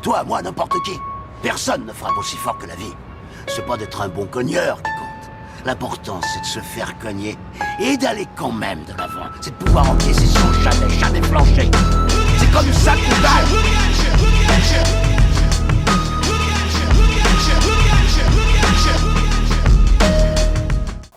Toi, moi, n'importe qui. Personne ne frappe aussi fort que la vie. C'est pas d'être un bon cogneur qui compte. L'important, c'est de se faire cogner et d'aller quand même de l'avant. C'est de pouvoir encaisser sans jamais flancher. C'est comme ça qu'on gagne.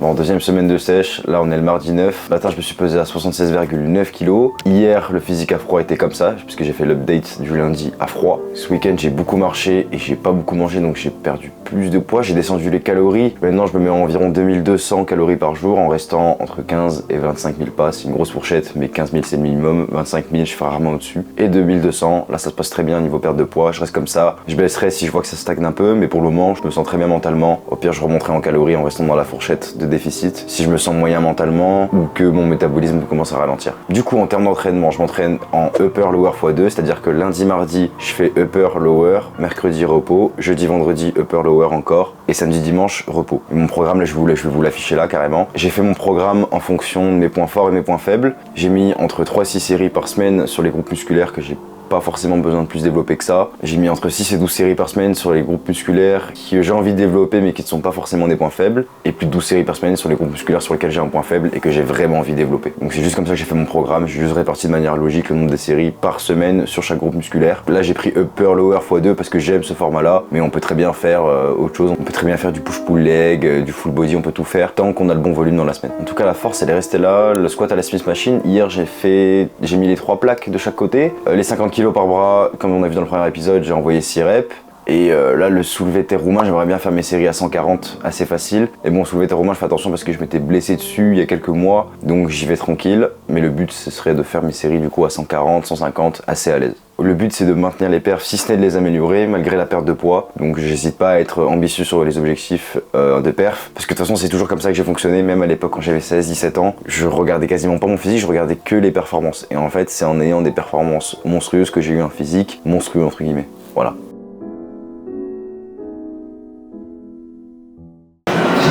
Bon, deuxième semaine de sèche, là on est le mardi 9. Matin je me suis pesé à 76,9 kg. Hier le physique à froid était comme ça, puisque j'ai fait l'update du lundi à froid. Ce week-end j'ai beaucoup marché et j'ai pas beaucoup mangé, donc j'ai perdu plus de poids. J'ai descendu les calories. Maintenant je me mets à environ 2200 calories par jour en restant entre 15 et 25 000 pas. C'est une grosse fourchette, mais 15 000 c'est le minimum. 25 000 je fais rarement au-dessus. Et 2200, là ça se passe très bien niveau perte de poids. Je reste comme ça. Je baisserai si je vois que ça stagne un peu, mais pour le moment je me sens très bien mentalement. Au pire je remonterai en calories en restant dans la fourchette de déficit si je me sens moyen mentalement ou que mon métabolisme commence à ralentir. Du coup en termes d'entraînement, je m'entraîne en upper lower x2, c'est-à-dire que lundi mardi je fais upper lower, mercredi repos, jeudi vendredi upper lower encore et samedi dimanche repos. Et mon programme là je vais vous l'afficher là carrément. J'ai fait mon programme en fonction de mes points forts et mes points faibles. J'ai mis entre 3 et 6 séries par semaine sur les groupes musculaires que j'ai pas forcément besoin de plus développer que ça. J'ai mis entre 6 et 12 séries par semaine sur les groupes musculaires que j'ai envie de développer mais qui ne sont pas forcément des points faibles, et plus de 12 séries par semaine sur les groupes musculaires sur lesquels j'ai un point faible et que j'ai vraiment envie de développer. Donc c'est juste comme ça que j'ai fait mon programme. J'ai juste réparti de manière logique le nombre de séries par semaine sur chaque groupe musculaire. Là j'ai pris upper lower x2 parce que j'aime ce format là, mais on peut très bien faire autre chose. On peut très bien faire du push-pull leg, du full body, on peut tout faire tant qu'on a le bon volume dans la semaine. En tout cas la force elle est restée là. Le squat à la Smith Machine, hier j'ai mis les 3 plaques de chaque côté, les 50 kg par bras. Comme on a vu dans le premier épisode, j'ai envoyé 6 reps. Et là, le soulevé terre roumain, j'aimerais bien faire mes séries à 140 assez facile. Et bon, soulevé terre roumain, je fais attention parce que je m'étais blessé dessus il y a quelques mois. Donc j'y vais tranquille. Mais le but, ce serait de faire mes séries du coup à 140, 150, assez à l'aise. Le but, c'est de maintenir les perfs, si ce n'est de les améliorer, malgré la perte de poids. Donc j'hésite pas à être ambitieux sur les objectifs de perf. Parce que de toute façon, c'est toujours comme ça que j'ai fonctionné. Même à l'époque, quand j'avais 16-17 ans, je regardais quasiment pas mon physique, je regardais que les performances. Et en fait, c'est en ayant des performances monstrueuses que j'ai eu un physique monstrueux, entre guillemets. Voilà.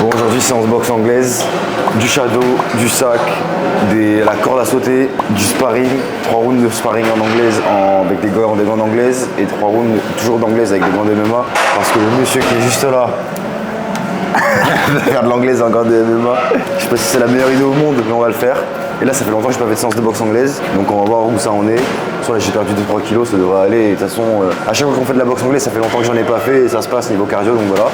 Bon, aujourd'hui séance boxe anglaise, du shadow, du sac, la corde à sauter, du sparring, 3 rounds de sparring en anglaise avec des gants d'anglaise et 3 rounds toujours d'anglaise avec des gants de MMA, parce que le monsieur qui est juste là va faire de l'anglaise en gants de MMA. Je sais pas si c'est la meilleure idée au monde, mais on va le faire. Et là ça fait longtemps que je n'ai pas fait de séance de boxe anglaise, donc on va voir où ça en est. Soit là j'ai perdu 2-3 kilos, ça devrait aller. Et de toute façon, à chaque fois qu'on fait de la boxe anglaise, ça fait longtemps que j'en ai pas fait et ça se passe niveau cardio, donc voilà.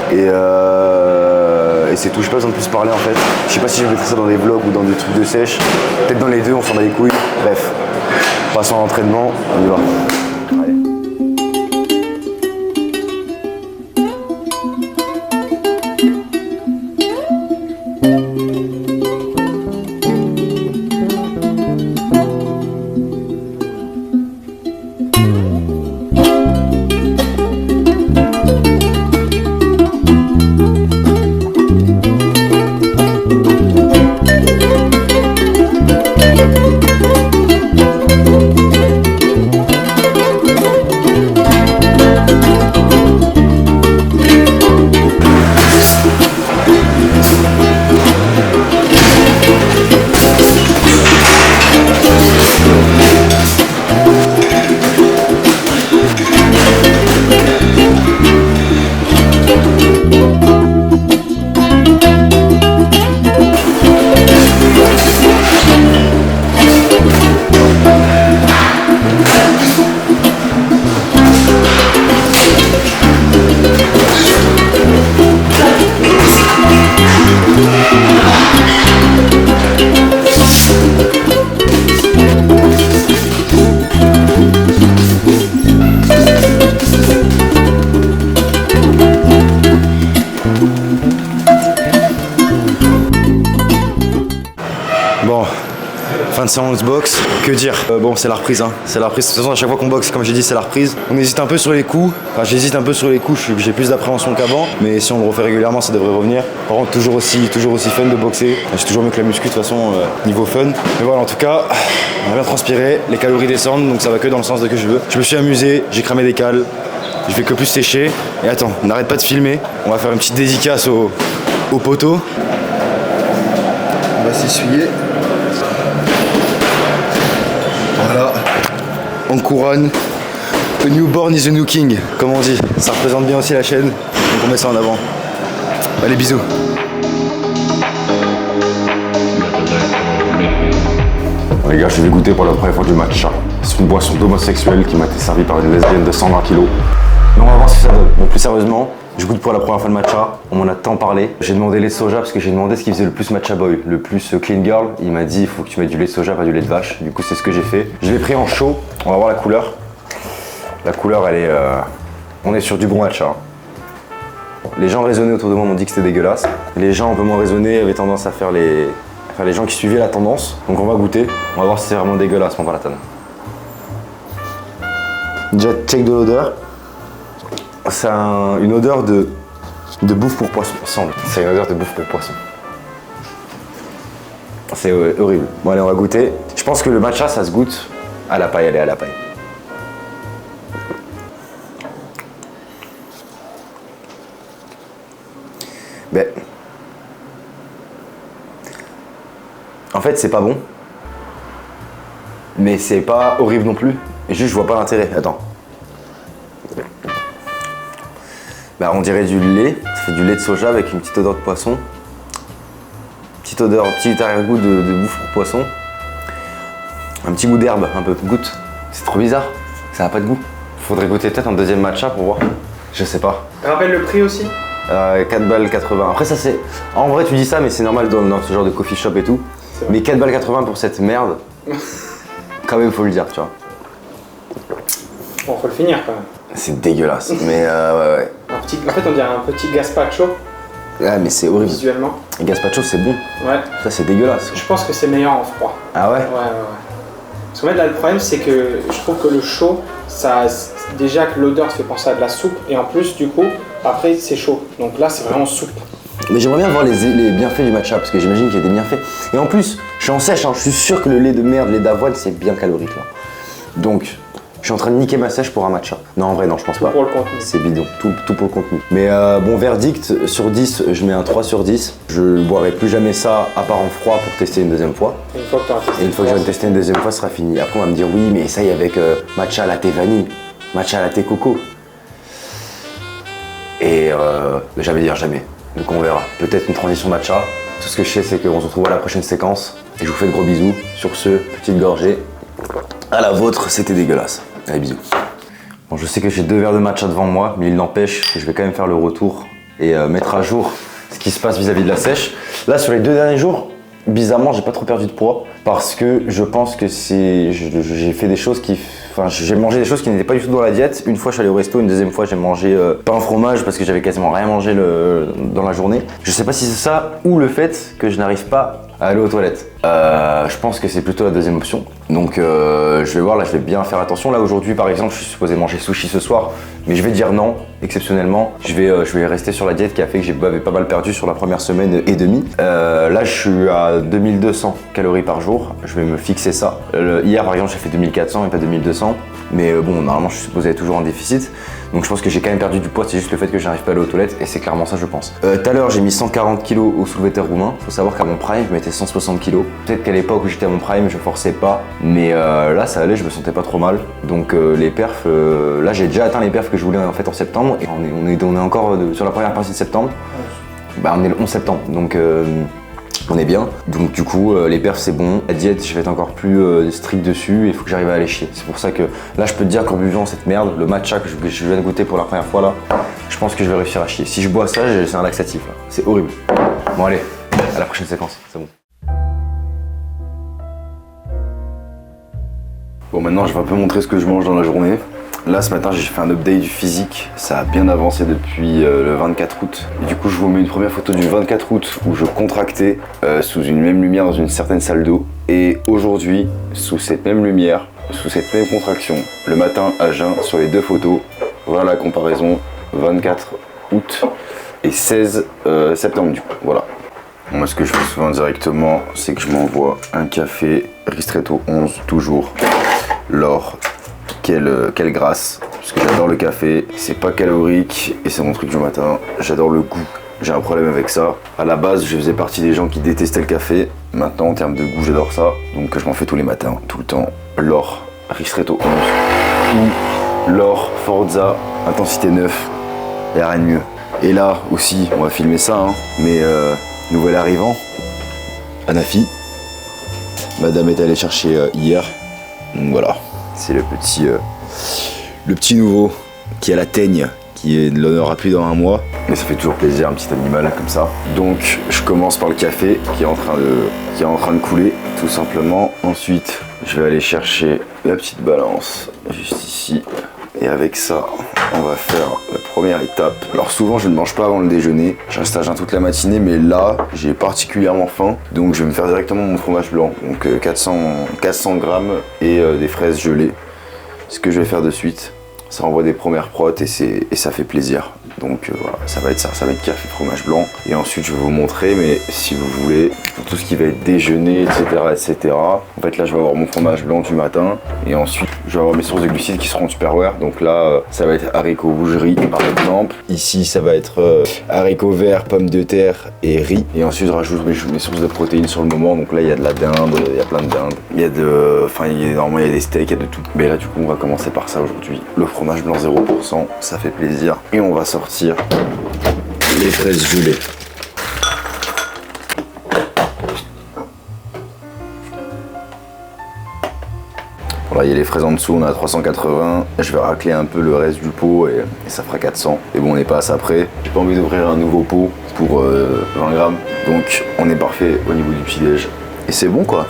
Et c'est tout, j'ai pas besoin de plus parler en fait. Je sais pas si je vais mettre ça dans des vlogs ou dans des trucs de sèche. Peut-être dans les deux, on s'en bat les couilles. Bref, passons à l'entraînement, on y va. Allez. Bon, fin de séance boxe, que dire bon, c'est la reprise, hein. C'est la reprise. De toute façon, à chaque fois qu'on boxe, comme j'ai dit, c'est la reprise. On hésite un peu sur les coups. Enfin, j'hésite un peu sur les coups, j'ai plus d'appréhension qu'avant. Mais si on le refait régulièrement, ça devrait revenir. Par contre, toujours aussi fun de boxer. C'est toujours mieux que la muscu, de toute façon, niveau fun. Mais voilà, en tout cas, on a bien transpiré. Les calories descendent, donc ça va que dans le sens de que je veux. Je me suis amusé, j'ai cramé des cales. Je vais que plus sécher. Et attends, n'arrête pas de filmer. On va faire une petite dédicace au poteau. On va s'essuyer. Voilà, en couronne, A newborn is a new king, comme on dit. Ça représente bien aussi la chaîne, donc on met ça en avant. Allez, bisous. Bon, les gars, je vais goûter pour la première fois du matcha. C'est une boisson d'homosexuel qui m'a été servie par une lesbienne de 120 kg. Mais on va voir ce que ça donne. Bon, plus sérieusement, je goûte pour la première fois le matcha. On m'en a tant parlé. J'ai demandé lait de soja parce que j'ai demandé ce qui faisait le plus matcha boy, le plus clean girl. Il m'a dit il faut que tu mettes du lait de soja, pas du lait de vache. Du coup, c'est ce que j'ai fait. Je l'ai pris en chaud. On va voir la couleur. La couleur, elle est. On est sur du bon matcha. Les gens raisonnés autour de moi m'ont dit que c'était dégueulasse. Les gens un peu moins raisonnés avaient tendance à faire les gens qui suivaient la tendance. Donc on va goûter. On va voir si c'est vraiment dégueulasse, mon palatane. Déjà, check de l'odeur. C'est une odeur de bouffe pour poisson, semble. C'est une odeur de bouffe pour poisson. C'est horrible. Bon allez, on va goûter. Je pense que le matcha, ça se goûte à la paille. Allez, à la paille. Ben... En fait, c'est pas bon. Mais c'est pas horrible non plus. Et juste, je vois pas l'intérêt. Attends. Bah, on dirait du lait. Ça fait du lait de soja avec une petite odeur de poisson. Petite odeur, petit arrière-goût de bouffe pour poisson. Un petit goût d'herbe, un peu. Goûte. C'est trop bizarre. Ça n'a pas de goût. Faudrait goûter peut-être un deuxième matcha pour voir. Je sais pas. Rappelle le prix aussi. 4 balles 80. Après, ça c'est. En vrai, tu dis ça, mais c'est normal dans ce genre de coffee shop et tout. Mais 4 balles 80 pour cette merde. Quand même, faut le dire, tu vois. Bon, faut le finir quand même. C'est dégueulasse, mais ouais. En fait, on dirait un petit gazpacho. Ouais, mais c'est horrible. Visuellement. Le gazpacho, c'est bon. Ouais. Ça, c'est dégueulasse. Je pense que c'est meilleur en froid. Ah ouais? Ouais. Parce qu'en fait, là, le problème, c'est que je trouve que le chaud, déjà que l'odeur fait penser à de la soupe, et en plus, du coup, après, c'est chaud. Donc là, c'est vraiment soupe. Mais j'aimerais bien voir les bienfaits du matcha, parce que j'imagine qu'il y a des bienfaits. Et en plus, je suis en sèche, hein, je suis sûr que le lait de merde, le lait d'avoine, c'est bien calorique là. Donc, je suis en train de niquer ma sèche pour un matcha. Non, en vrai, non, je pense pas. Pour le contenu. C'est bidon, tout pour le contenu. Mais bon, verdict, sur 10, je mets un 3 sur 10. Je ne boirai plus jamais ça, à part en froid, pour tester une deuxième fois. Une fois que tu as testé. Et une fois que j'aurai testé une deuxième fois, ce sera fini. Après, on va me dire, oui, mais essaye avec matcha latte vanille, matcha latte coco. Et jamais dire jamais. Donc on verra. Peut-être une transition matcha. Tout ce que je sais, c'est qu'on se retrouve à la prochaine séquence. Et je vous fais de gros bisous. Sur ce, petite gorgée. À la vôtre, c'était dégueulasse. Allez, bisous. Bon, je sais que j'ai 2 verres de matcha devant moi, mais il n'empêche que je vais quand même faire le retour et mettre à jour ce qui se passe vis-à-vis de la sèche. Là, sur les 2 derniers jours, bizarrement, j'ai pas trop perdu de poids parce que je pense que j'ai fait des choses qui... Enfin, j'ai mangé des choses qui n'étaient pas du tout dans la diète. Une fois, je suis allé au resto, une deuxième fois, j'ai mangé pain fromage parce que j'avais quasiment rien mangé dans la journée. Je sais pas si c'est ça ou le fait que je n'arrive pas à aller aux toilettes. Je pense que c'est plutôt la deuxième option. Donc je vais voir, là je vais bien faire attention. Là aujourd'hui par exemple, je suis supposé manger sushi ce soir, mais je vais dire non, exceptionnellement. Je vais rester sur la diète qui a fait que j'avais pas mal perdu sur la première semaine et demie. Là je suis à 2200 calories par jour, je vais me fixer ça. Hier par exemple j'ai fait 2400 et pas 2200. Mais bon, normalement je suis supposé être toujours en déficit. Donc je pense que j'ai quand même perdu du poids, c'est juste le fait que je n'arrive pas à aller aux toilettes. Et c'est clairement ça je pense. Tout à l'heure j'ai mis 140 kg au soulevé de terre roumain. Faut savoir qu'à mon prime je mettais 160 kg. Peut-être qu'à l'époque où j'étais à mon prime je forçais pas. Mais là ça allait, je me sentais pas trop mal. Donc les perfs, là j'ai déjà atteint les perfs que je voulais en fait en septembre. Et on est encore sur la première partie de septembre. Bah on est le 11 septembre. Donc on est bien, donc du coup les perfs c'est bon. La diète je vais être encore plus strict dessus et il faut que j'arrive à aller chier. C'est pour ça que là je peux te dire qu'en buvant cette merde, le matcha que je viens de goûter pour la première fois là, je pense que je vais réussir à chier. Si je bois ça, c'est un laxatif là, c'est horrible. Bon allez, à la prochaine séquence, c'est bon. Bon maintenant je vais un peu montrer ce que je mange dans la journée. Là ce matin j'ai fait un update du physique, ça a bien avancé depuis le 24 août. Et du coup je vous mets une première photo du 24 août où je contractais sous une même lumière dans une certaine salle d'eau. Et aujourd'hui, sous cette même lumière, sous cette même contraction, le matin à jeun sur les 2 photos, voilà la comparaison 24 août et 16 septembre du coup, voilà. Moi ce que je fais souvent directement, c'est que je m'envoie un café Ristretto 11 toujours, l'or. Quelle grâce, parce que j'adore le café, c'est pas calorique et c'est mon truc du matin, j'adore le goût, j'ai un problème avec ça. À la base je faisais partie des gens qui détestaient le café, maintenant en termes de goût j'adore ça, donc je m'en fais tous les matins, tout le temps, l'or, Ristretto 11, ou l'or Forza intensité 9, y a rien de mieux. Et là aussi, on va filmer ça, hein, mais nouvel arrivant, Anafi. Madame est allée chercher hier, donc voilà, c'est le petit nouveau qui a la teigne, qui est de l'honneur à plus dans un mois. Mais ça fait toujours plaisir, un petit animal comme ça. Donc je commence par le café qui est en train de couler, tout simplement. Ensuite, je vais aller chercher la petite balance, juste ici. Et avec ça, on va faire la première étape. Alors souvent, je ne mange pas avant le déjeuner. Je reste à jeun toute la matinée, mais là, j'ai particulièrement faim. Donc je vais me faire directement mon fromage blanc. Donc 400 grammes et des fraises gelées. Ce que je vais faire de suite. Ça envoie des premières protes et ça fait plaisir. Donc voilà, ça va être café, fromage blanc. Et ensuite je vais vous montrer, mais si vous voulez, pour tout ce qui va être déjeuner, etc. En fait là je vais avoir mon fromage blanc du matin. Et ensuite je vais avoir mes sources de glucides qui seront Tupperware. Donc là ça va être haricots boucherie par exemple. Ici ça va être haricots verts, pommes de terre et riz. Et ensuite je rajoute mes sources de protéines sur le moment. Donc là il y a de la dinde, il y a plein de dinde. Normalement il y a des steaks, il y a de tout. Mais là du coup on va commencer par ça aujourd'hui. Le fromage blanc 0%, ça fait plaisir. Et on va sortir les fraises gelées. Voilà, il y a les fraises en dessous, on est à 380. Je vais racler un peu le reste du pot et ça fera 400. Et bon, on n'est pas à ça près. J'ai pas envie d'ouvrir un nouveau pot pour 20 grammes. Donc on est parfait au niveau du petit-déj. Et c'est bon quoi.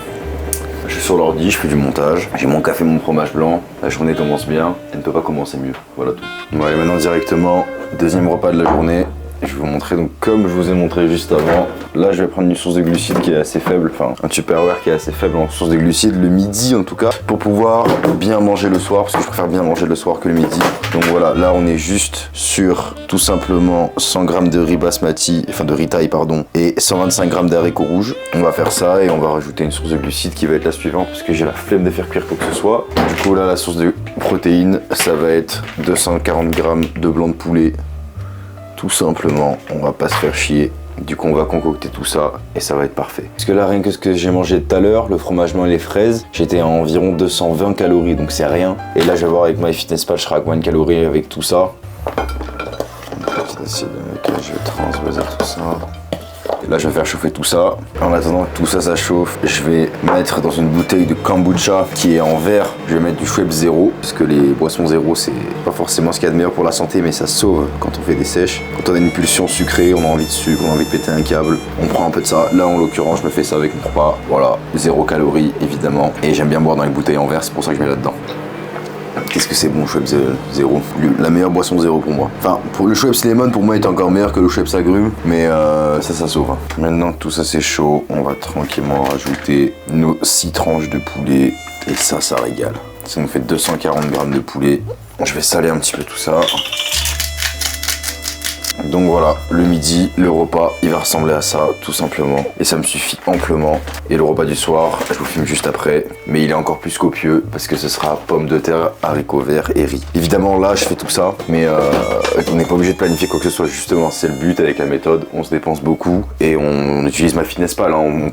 Je suis sur l'ordi, je fais du montage, j'ai mon café, mon fromage blanc, la journée commence bien, elle ne peut pas commencer mieux, voilà tout. On va aller maintenant directement, deuxième repas de la journée, et je vais vous montrer, donc comme je vous ai montré juste avant, là je vais prendre une source de glucides qui est assez faible, enfin un Tupperware qui est assez faible en source de glucides, le midi en tout cas, pour pouvoir bien manger le soir, parce que je préfère bien manger le soir que le midi. Donc voilà, là on est juste sur tout simplement 100 grammes de riz basmati, enfin de riz thaï pardon, et 125 grammes d'haricots rouges. On va faire ça et on va rajouter une source de glucides qui va être la suivante, parce que j'ai la flemme de faire cuire quoi que ce soit. Du coup là la source de protéines, ça va être 240 grammes de blanc de poulet. Tout simplement, on va pas se faire chier. Du coup, on va concocter tout ça et ça va être parfait. Parce que là, rien que ce que j'ai mangé tout à l'heure, le fromage blanc et les fraises, j'étais à environ 220 calories, donc c'est rien. Et là, je vais voir avec MyFitnessPal, je serai à combien de calories avec tout ça. Une petite assiette de maquillage, je vais transvaser tout ça. Et là, je vais faire chauffer tout ça. En attendant que tout ça, ça chauffe, je vais mettre dans une bouteille de kombucha qui est en verre. Je vais mettre du Schweppes zéro, parce que les boissons zéro, c'est pas forcément ce qu'il y a de meilleur pour la santé, mais ça sauve quand on fait des sèches. Quand on a une pulsion sucrée, on a envie de sucre, on a envie de péter un câble, on prend un peu de ça. Là, en l'occurrence, je me fais ça avec mon repas. Voilà, 0 calories, évidemment. Et j'aime bien boire dans les bouteilles en verre, c'est pour ça que je mets là-dedans. Qu'est-ce que c'est bon, Schweppes zéro. La meilleure boisson zéro pour moi. Enfin, pour le Schweppes Lemon, pour moi, est encore meilleur que le Schweppes agrumes, mais ça sauve. Hein. Maintenant que tout ça c'est chaud, on va tranquillement rajouter nos 6 tranches de poulet. Et ça régale. Ça nous fait 240 grammes de poulet. Je vais saler un petit peu tout ça. Donc voilà, le midi, le repas, il va ressembler à ça, tout simplement. Et ça me suffit amplement. Et le repas du soir, je vous filme juste après. Mais il est encore plus copieux parce que ce sera pommes de terre, haricots verts et riz. Évidemment, là, je fais tout ça. Mais on n'est pas obligé de planifier quoi que ce soit. Justement, c'est le but avec la méthode. On se dépense beaucoup. Et on utilise MyFitnessPal. Hein.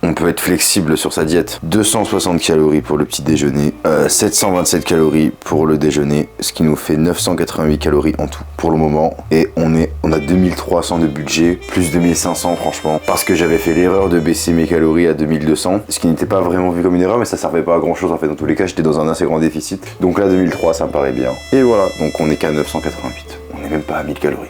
On peut être flexible sur sa diète. 260 calories pour le petit déjeuner. 727 calories pour le déjeuner. Ce qui nous fait 988 calories en tout pour le moment. Et on a 2300 de budget, plus 2500 franchement, parce que j'avais fait l'erreur de baisser mes calories à 2200, ce qui n'était pas vraiment vu comme une erreur, mais ça servait pas à grand chose en fait. Dans tous les cas, j'étais dans un assez grand déficit. Donc là, 2003, ça me paraît bien. Et voilà, donc on est qu'à 988. On n'est même pas à 1000 calories.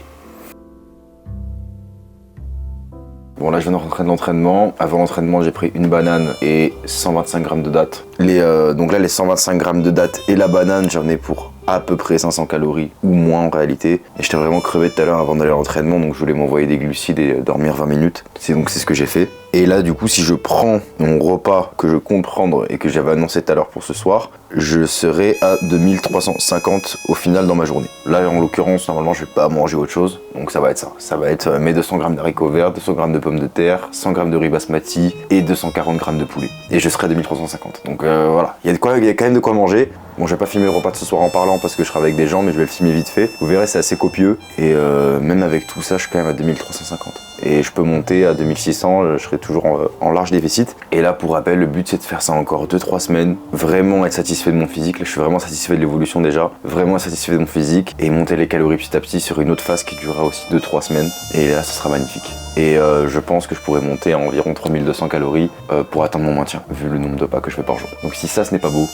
Bon là je viens de rentrer de l'entraînement. Avant l'entraînement j'ai pris une banane et 125 grammes de dattes. Donc là les 125 grammes de dattes et la banane j'en ai pour à peu près 500 calories ou moins en réalité. Et j'étais vraiment crevé tout à l'heure avant d'aller à l'entraînement, donc je voulais m'envoyer des glucides et dormir 20 minutes. C'est ce que j'ai fait. Et là du coup si je prends mon repas que je compte prendre et que j'avais annoncé tout à l'heure pour ce soir, je serai à 2350 au final dans ma journée. Là en l'occurrence normalement je vais pas manger autre chose, donc ça va être ça. Ça va être mes 200 grammes d'haricots verts, 200 grammes de pommes de terre, 100 grammes de riz basmati et 240 grammes de poulet. Et je serai à 2350. Donc voilà, il y a quand même de quoi manger. Bon, je vais pas filmer le repas de ce soir en parlant parce que je serai avec des gens, mais je vais le filmer vite fait. Vous verrez, c'est assez copieux. Et même avec tout ça, je suis quand même à 2350. Et je peux monter à 2600, je serai toujours en large déficit. Et là, pour rappel, le but c'est de faire ça encore 2-3 semaines. Vraiment être satisfait de mon physique. Là, je suis vraiment satisfait de l'évolution déjà. Vraiment satisfait de mon physique. Et monter les calories petit à petit sur une autre phase qui durera aussi 2-3 semaines. Et là, ça sera magnifique. Et je pense que je pourrais monter à environ 3200 calories pour atteindre mon maintien, vu le nombre de pas que je fais par jour. Donc si ça, ce n'est pas beau,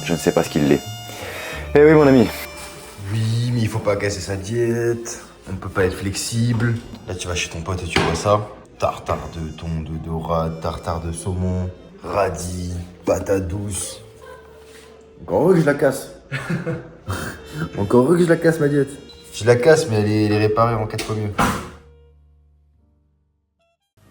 je ne sais pas ce qu'il l'est. Eh oui, mon ami. Oui, mais il faut pas casser sa diète. On peut pas être flexible. Là, tu vas chez ton pote et tu vois ça. Tartare de thon, de dorade, tartare de saumon, radis, patate douce. Encore heureux que je la casse. Encore heureux que je la casse, ma diète. Je la casse, mais elle est réparée en 4 fois mieux.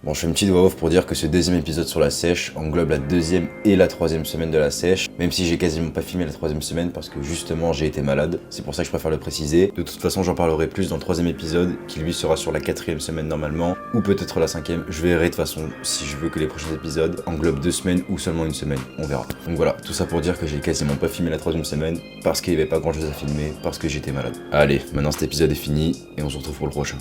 Bon, je fais une petite voix off pour dire que ce deuxième épisode sur la sèche englobe la deuxième et la troisième semaine de la sèche, même si j'ai quasiment pas filmé la troisième semaine parce que justement j'ai été malade, c'est pour ça que je préfère le préciser. De toute façon, j'en parlerai plus dans le troisième épisode, qui lui sera sur la 4e semaine normalement, ou peut-être la 5e, je verrai de toute façon si je veux que les prochains épisodes englobent 2 semaines ou seulement 1 semaine, on verra. Donc voilà, tout ça pour dire que j'ai quasiment pas filmé la troisième semaine, parce qu'il y avait pas grand chose à filmer, parce que j'étais malade. Allez, maintenant cet épisode est fini, et on se retrouve pour le prochain.